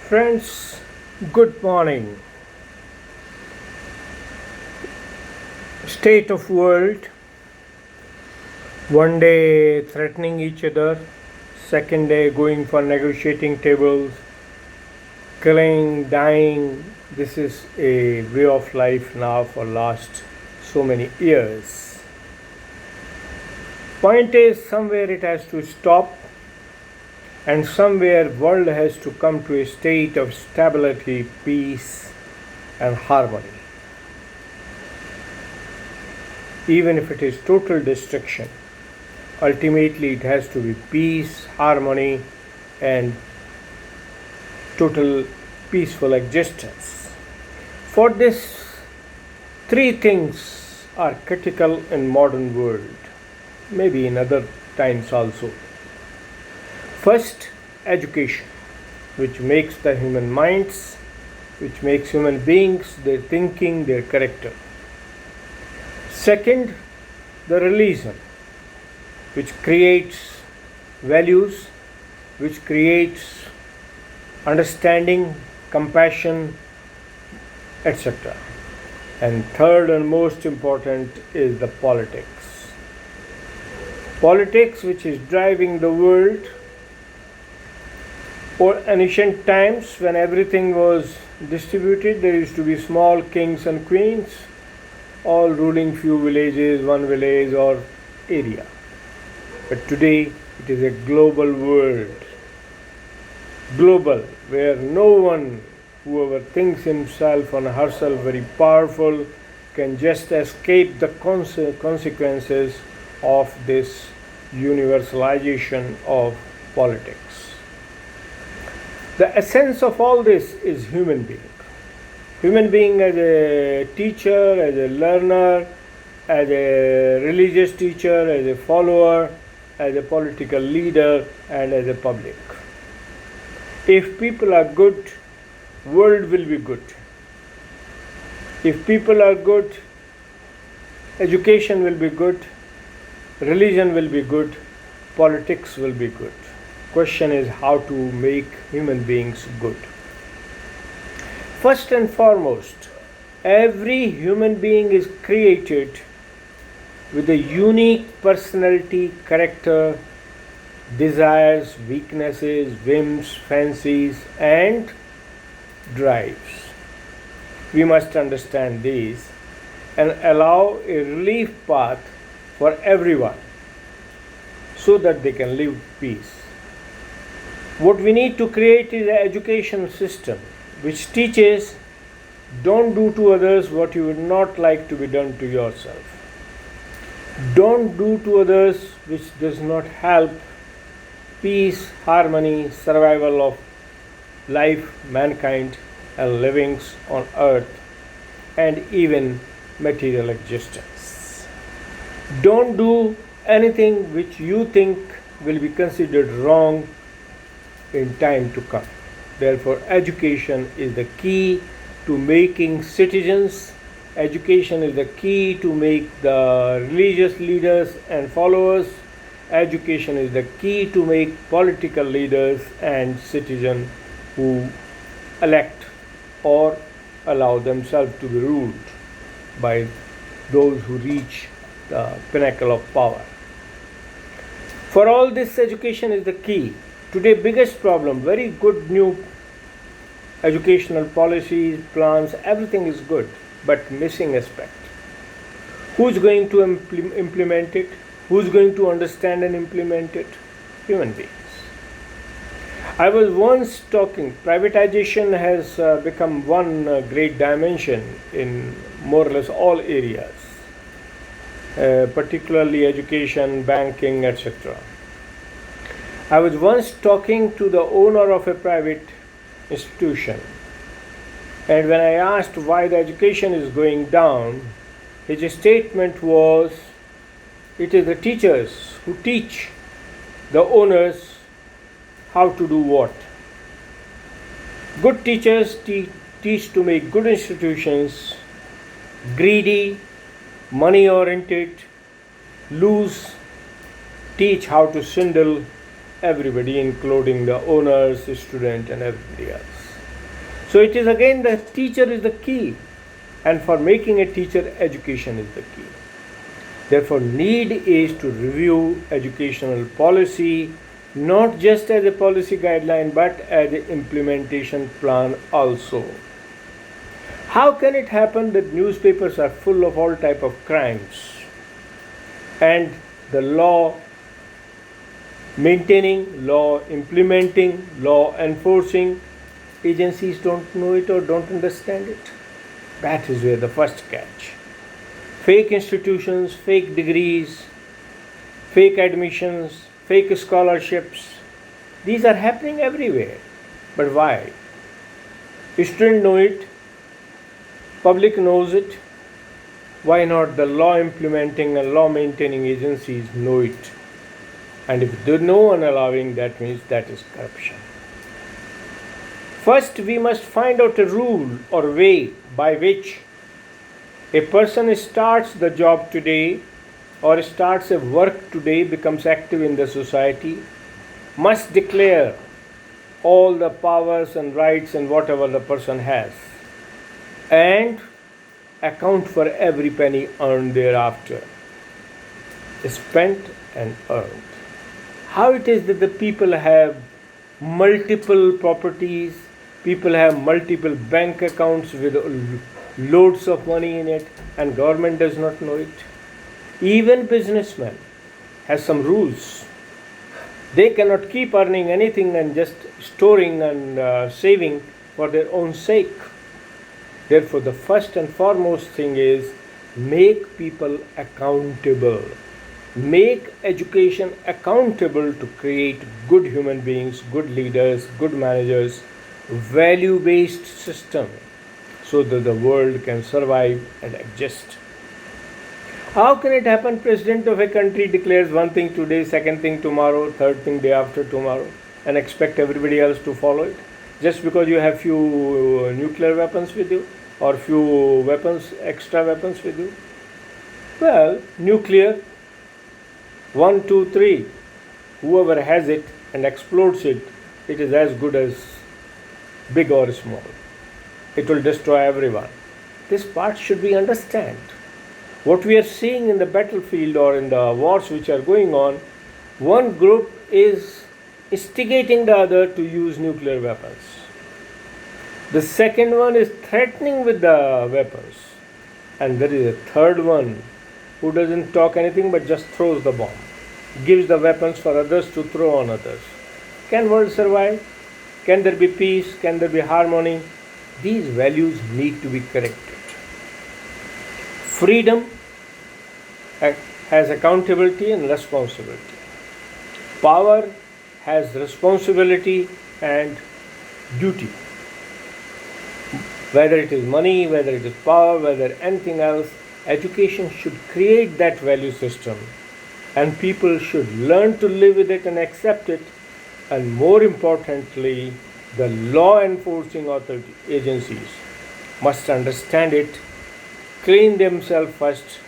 Friends, good morning. State of world. One day threatening each other, second day going for negotiating tables, killing, dying. This is a way of life now for last so many years. Point is, somewhere it has to stop, and somewhere world has to come to a state of stability, peace and harmony. Even if it is total destruction, ultimately it has to be peace, harmony and total peaceful existence. For this, three things are critical in modern world, maybe in other times also. First, education, which makes the human minds, which makes human beings, their thinking, their character. Second, the religion, which creates values, which creates understanding, compassion, etc. And third and most important is the politics. Politics, which is driving the world. Or in ancient times, when everything was distributed, there used to be small kings and queens, all ruling few villages, one village or area. But today, it is a global world. Global, where no one, whoever thinks himself or herself very powerful, can just escape the consequences of this universalization of politics. The essence of all this is human being. Human being as a teacher, as a learner, as a religious teacher, as a follower, as a political leader, and as a public. If people are good, world will be good. If people are good, education will be good, religion will be good, politics will be good. Question is how to make human beings good. First and foremost, every human being is created with a unique personality, character, desires, weaknesses, whims, fancies, and drives. We must understand these and allow a relief path for everyone so that they can live peace. What we need to create is an education system which teaches don't do to others what you would not like to be done to yourself. Don't do to others which does not help peace, harmony, survival of life, mankind and livings on earth and even material existence. Don't do anything which you think will be considered wrong in time to come. Therefore, education is the key to making citizens. Education is the key to make the religious leaders and followers. Education is the key to make political leaders and citizens who elect or allow themselves to be ruled by those who reach the pinnacle of power. For all this, education is the key. Today, biggest problem, very good new educational policies, plans, everything is good, but missing aspect. Who's going to implement it? Who's going to understand and implement it? Human beings. I was once talking, privatization has become one great dimension in more or less all areas, particularly education, banking, etc. I was once talking to the owner of a private institution, and when I asked why the education is going down, his statement was, it is the teachers who teach the owners how to do what. Good teachers teach to make good institutions, greedy, money oriented, loose, teach how to swindle everybody, including the owners, student and everybody else. So it is again the teacher is the key, and for making a teacher, education is the key. Therefore, need is to review educational policy not just as a policy guideline but as an implementation plan also. How can it happen that newspapers are full of all type of crimes and the law maintaining, law implementing, law enforcing agencies don't know it or don't understand it? That is where the first catch. Fake institutions, fake degrees, fake admissions, fake scholarships, these are happening everywhere. But why? Students know it, public knows it. Why not the law implementing and law maintaining agencies know it? And if there is no one allowing, that means that is corruption. First, we must find out a rule or way by which a person starts the job today or starts a work today, becomes active in the society, must declare all the powers and rights and whatever the person has, and account for every penny earned thereafter, spent and earned. How it is that the people have multiple properties, people have multiple bank accounts with loads of money in it, and government does not know it? Even businessmen has some rules. They cannot keep earning anything and just storing and saving for their own sake. Therefore, the first and foremost thing is make people accountable. Make education accountable to create good human beings, good leaders, good managers, value-based system so that the world can survive and exist. How can it happen? President of a country declares one thing today, second thing tomorrow, third thing day after tomorrow, and expect everybody else to follow it? Just because you have few nuclear weapons with you or few weapons, extra weapons with you? Well, nuclear, 1, 2, 3, whoever has it and explodes it, it is as good as big or small. It will destroy everyone. This part should we understand. What we are seeing in the battlefield or in the wars which are going on, one group is instigating the other to use nuclear weapons. The second one is threatening with the weapons. And there is a third one who doesn't talk anything but just throws the bomb, gives the weapons for others to throw on others. Can world survive? Can there be peace? Can there be harmony? These values need to be corrected. Freedom has accountability and responsibility. Power has responsibility and duty. Whether it is money, whether it is power, whether anything else, education should create that value system, and people should learn to live with it and accept it. And more importantly, the law enforcing authority agencies must understand it, clean themselves first,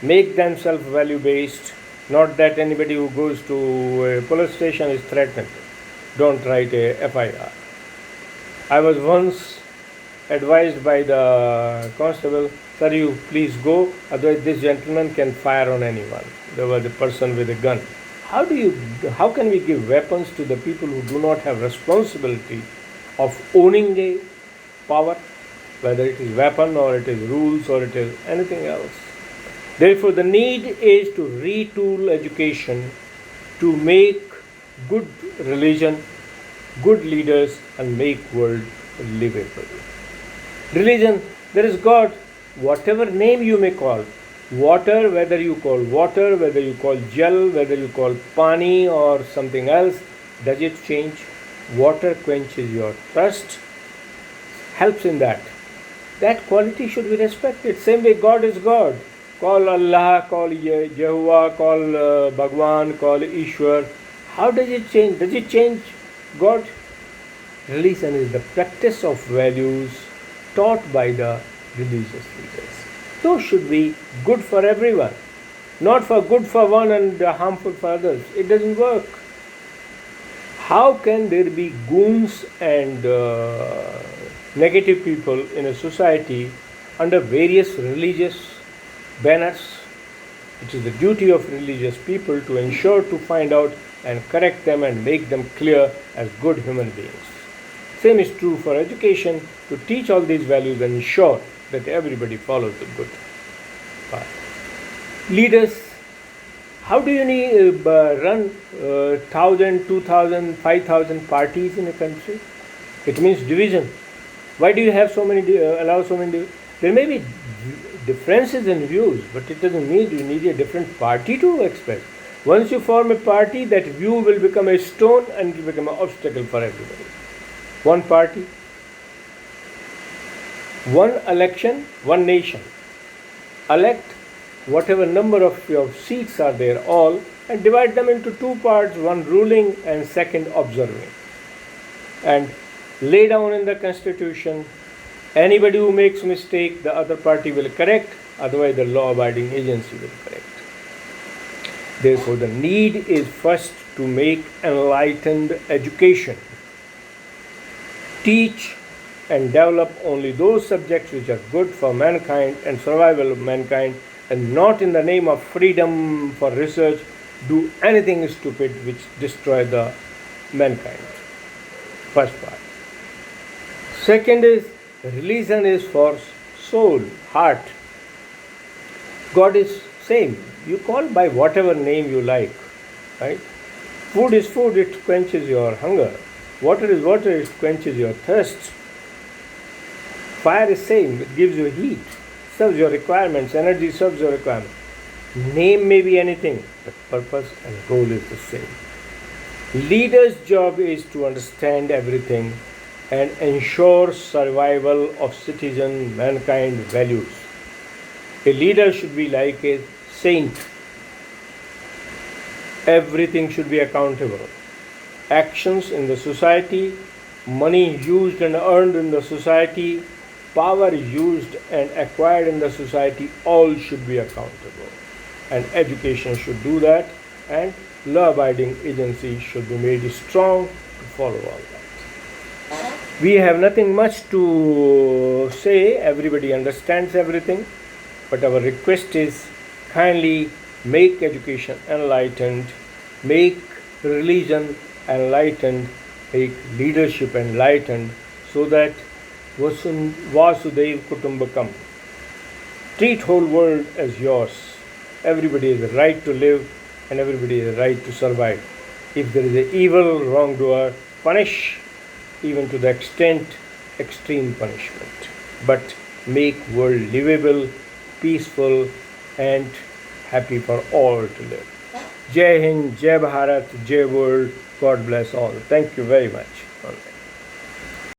make themselves value based, not that anybody who goes to a police station is threatened. Don't write a FIR. I was once advised by the constable, sir, you please go, otherwise this gentleman can fire on anyone. There was a person with a gun. How can we give weapons to the people who do not have responsibility of owning a power, whether it is weapon or it is rules or it is anything else? Therefore, the need is to retool education to make good religion, good leaders, and make world livable. Religion, there is God, whatever name you may call. Water, whether you call water, whether you call jal, whether you call pani or something else, does it change? Water quenches your thirst, helps in that. That quality should be respected. Same way God is God. Call Allah, call Jehovah, call Bhagwan, call Ishwar. How does it change? Does it change God? Religion is the practice of values taught by the religious leaders. Those should be good for everyone, not for good for one and harmful for others. It doesn't work. How can there be goons and negative people in a society under various religious banners. It is the duty of religious people to ensure to find out and correct them and make them clear as good human beings. Same is true for education, to teach all these values and ensure that everybody follows the good path. Leaders, how do you run 1,000, 2,000, 5,000 parties in a country? It means division. Why do you have so many, allow so many? There may be differences in views, but it doesn't mean you need a different party to express. Once you form a party, that view will become a stone and it will become an obstacle for everybody. One party, one election, one nation. Elect whatever number of your seats are there all and divide them into two parts, one ruling and second observing. And lay down in the constitution, anybody who makes mistake, the other party will correct, otherwise the law-abiding agency will correct. Therefore, the need is first to make enlightened education. Teach and develop only those subjects which are good for mankind and survival of mankind, and not in the name of freedom for research do anything stupid which destroy the mankind. First part. Second is, religion is for soul, heart. God is same. You call by whatever name you like, right? Food is food, it quenches your hunger. Water is water, it quenches your thirst. Fire is same, it gives you heat, serves your requirements, energy serves your requirements. Name may be anything, but purpose and goal is the same. Leader's job is to understand everything and ensure survival of citizen mankind values. A leader should be like a saint. Everything should be accountable. Actions in the society, money used and earned in the society, power used and acquired in the society, all should be accountable. And education should do that, and law-abiding agencies should be made strong to follow all that. We have nothing much to say, everybody understands everything, but our request is kindly make education enlightened, make religion enlightened, make leadership enlightened, so that Vasudev Kutumbakam. Treat whole world as yours. Everybody has the right to live and everybody has the right to survive. If there is an evil wrongdoer, punish even to the extent extreme punishment. But make world livable, peaceful and happy for all to live. Jai Hind, Jai Bharat, Jai World. God bless all. Thank you very much.